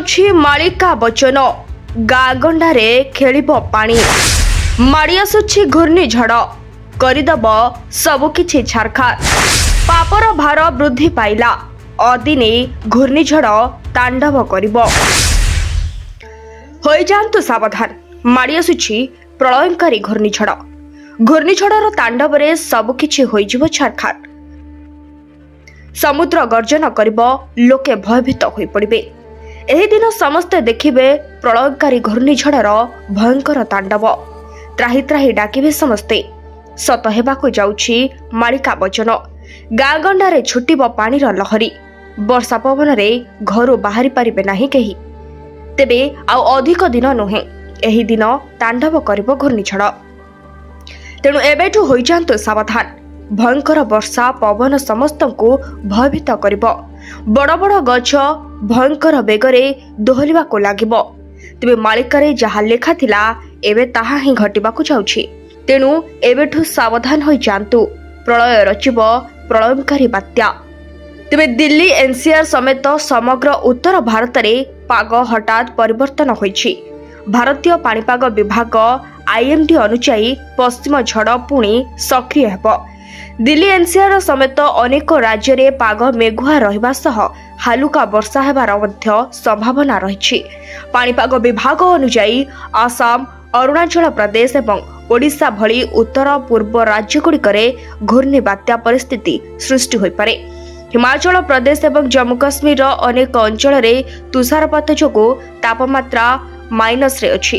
ଯାଉଛି ମାଳିକା ବଚନ ଗାଗଣ୍ଡାରେ ଖେଳିବ ପାଣି ମାଡ଼ି ଆସୁଛି ଘୂର୍ଣ୍ଣିଝଡ଼ କରିଦେବ ସବୁକିଛି ଛାରଖାର ପାପର ଭାର ବୃଦ୍ଧି ପାଇଲା ଅଦିନେ ଘୂର୍ଣ୍ଣିଝଡ଼ ତାଣ୍ଡବ କରିବ ହୋଇଯାଆନ୍ତୁ ସାବଧାନ ମାଡ଼ି ଆସୁଛି ପ୍ରଳୟଙ୍କରୀ ଘୂର୍ଣ୍ଣିଝଡ଼ର ତାଣ୍ଡବରେ ସବୁକିଛି ହୋଇଯିବ ଛାରଖାର ସମୁଦ୍ର ଗର୍ଜନ କରିବ ଲୋକେ ଭୟଭୀତ ହୋଇପଡ଼ିବେ ଏହି ଦିନ ସମସ୍ତେ ଦେଖିବେ ପ୍ରଳୟକାରୀ ଘୂର୍ଣ୍ଣିଝଡ଼ର ଭୟଙ୍କର ତାଣ୍ଡବ ତ୍ରାହି ତ୍ରାହି ଡାକିବେ ସମସ୍ତେ ସତ ହେବାକୁ ଯାଉଛି ମାଳିକା ବଚନ ଗାଁ ଗଣ୍ଡାରେ ଛୁଟିବ ପାଣିର ଲହରୀ ବର୍ଷା ପବନରେ ଘରୁ ବାହାରି ପାରିବେ ନାହିଁ କେହି ତେବେ ଆଉ ଅଧିକ ଦିନ ନୁହେଁ ଏହି ଦିନ ତାଣ୍ଡବ କରିବ ଘୂର୍ଣ୍ଣିଝଡ଼ ତେଣୁ ଏବେଠୁ ହୋଇଯାଆନ୍ତୁ ସାବଧାନ ଭୟଙ୍କର ବର୍ଷା ପବନ ସମସ୍ତଙ୍କୁ ଭୟଭୀତ କରିବ ବଡ଼ ବଡ଼ ଗଛ ଭୟଙ୍କର ବେଗରେ ଦୋହଲିବାକୁ ଲାଗିବ ତେବେ ମାଳିକାରେ ଯାହା ଲେଖା ଥିଲା ଏବେ ତାହା ହିଁ ଘଟିବାକୁ ଯାଉଛି ତେଣୁ ଏବେଠୁ ସାବଧାନ ହୋଇଯାଆନ୍ତୁ ପ୍ରଳୟ ରଚିବ ପ୍ରଳୟକାରୀ ବାତ୍ୟା ତେବେ ଦିଲ୍ଲୀ ଏନସିଆର ସମେତ ସମଗ୍ର ଉତ୍ତର ଭାରତରେ ପାଗ ହଠାତ୍ ପରିବର୍ତ୍ତନ ହୋଇଛି ଭାରତୀୟ ପାଣିପାଗ ବିଭାଗ ଆଇଏମଡି ଅନୁଯାୟୀ ପଶ୍ଚିମ ଝଡ଼ ପୁଣି ସକ୍ରିୟ ହେବ ଦିଲ୍ଲୀ ଏନସିଆର ସମେତ ଅନେକ ରାଜ୍ୟରେ ପାଗ ମେଘୁଆ ରହିବା ସହ ହାଲୁକା ବର୍ଷା ହେବାର ମଧ୍ୟ ସମ୍ଭାବନା ରହିଛି ପାଣିପାଗ ବିଭାଗ ଅନୁଯାୟୀ ଆସାମ ଅରୁଣାଚଳ ପ୍ରଦେଶ ଏବଂ ଓଡ଼ିଶା ଭଳି ଉତ୍ତର ପୂର୍ବ ରାଜ୍ୟଗୁଡ଼ିକରେ ଘୂର୍ଣ୍ଣି ବାତ୍ୟା ପରିସ୍ଥିତି ସୃଷ୍ଟି ହୋଇପାରେ ହିମାଚଳ ପ୍ରଦେଶ ଏବଂ ଜମ୍ମୁ କାଶ୍ମୀରର ଅନେକ ଅଞ୍ଚଳରେ ତୁଷାରପାତ ଯୋଗୁଁ ତାପମାତ୍ରା ମାଇନସରେ ଅଛି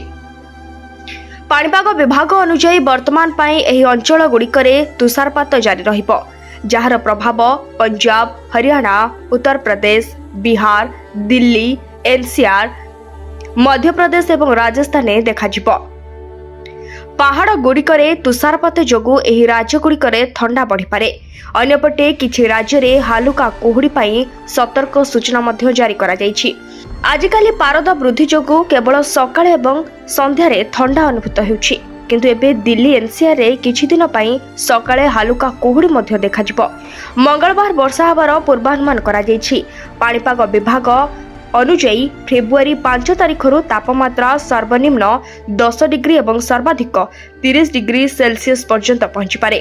ପାଣିପାଗ ବିଭାଗ ଅନୁଯାୟୀ ବର୍ତ୍ତମାନ ପାଇଁ ଏହି ଅଞ୍ଚଳଗୁଡ଼ିକରେ ତୁଷାରପାତ ଜାରି ରହିବ ଯାହାର ପ୍ରଭାବ ପଞ୍ଜାବ ହରିୟାଣା ଉତ୍ତରପ୍ରଦେଶ ବିହାର ଦିଲ୍ଲୀ ଏନସିଆର ମଧ୍ୟପ୍ରଦେଶ ଏବଂ ରାଜସ୍ଥାନରେ ଦେଖାଯିବ ପାହାଡ଼ଗୁଡ଼ିକରେ ତୁଷାରପାତ ଯୋଗୁଁ ଏହି ରାଜ୍ୟଗୁଡ଼ିକରେ ଥଣ୍ଡା ବଢ଼ିପାରେ ଅନ୍ୟପଟେ କିଛି ରାଜ୍ୟରେ ହାଲୁକା କୁହୁଡ଼ି ପାଇଁ ସତର୍କ ସୂଚନା ମଧ୍ୟ ଜାରି କରାଯାଇଛି ଆଜିକାଲି ପାରଦ ବୃଦ୍ଧି ଯୋଗୁଁ କେବଳ ସକାଳେ ଏବଂ ସନ୍ଧ୍ୟାରେ ଥଣ୍ଡା ଅନୁଭୂତ ହେଉଛି କିନ୍ତୁ ଏବେ ଦିଲ୍ଲୀ ଏନସିଆରରେ କିଛି ଦିନ ପାଇଁ ସକାଳେ ହାଲୁକା କୁହୁଡ଼ି ମଧ୍ୟ ଦେଖାଯିବ ମଙ୍ଗଳବାର ବର୍ଷା ହେବାର ପୂର୍ବାନୁମାନ କରାଯାଇଛି ପାଣିପାଗ ବିଭାଗ ଅନୁଯାୟୀ ଫେବୃଆରୀ 5 ତାରିଖରୁ ତାପମାତ୍ରା ସର୍ବନିମ୍ନ 10 ଡିଗ୍ରୀ ଏବଂ ସର୍ବାଧିକ 30 ଡିଗ୍ରୀ ସେଲସିୟସ୍ ପର୍ଯ୍ୟନ୍ତ ପହଞ୍ଚିପାରେ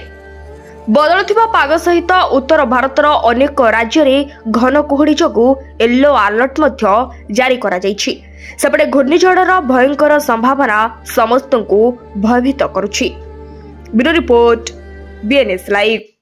ବଦଳୁଥିବା ପାଗ ସହିତ ଉତ୍ତର ଭାରତର ଅନେକ ରାଜ୍ୟରେ ଘନ କୁହୁଡ଼ି ଯୋଗୁଁ ୟେଲୋ ଆଲର୍ଟ ମଧ୍ୟ ଜାରି କରାଯାଇଛି ସେପଟେ ଘୂର୍ଣ୍ଣିଝଡ଼ର ଭୟଙ୍କର ସମ୍ଭାବନା ସମସ୍ତଙ୍କୁ ଭୟଭୀତ କରୁଛି ବ୍ୟୁରୋ ରିପୋର୍ଟ BNS ଲାଇଭ୍।